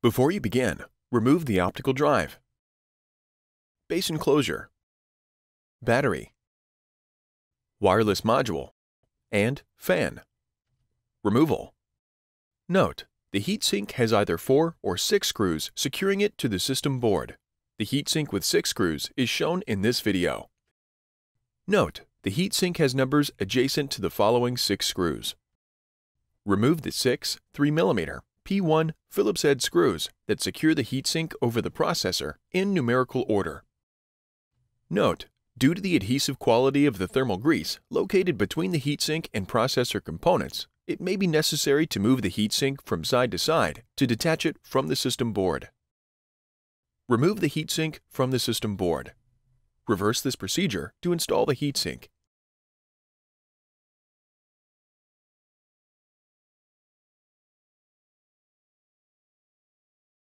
Before you begin, remove the optical drive, base enclosure, battery, wireless module, and fan. Removal. Note: the heatsink has either 4 or 6 screws securing it to the system board. The heatsink with 6 screws is shown in this video. Note: the heatsink has numbers adjacent to the following 6 screws. Remove the 6 3mm P1 Phillips head screws that secure the heatsink over the processor in numerical order. Note: due to the adhesive quality of the thermal grease located between the heatsink and processor components, it may be necessary to move the heatsink from side to side to detach it from the system board. Remove the heatsink from the system board. Reverse this procedure to install the heatsink.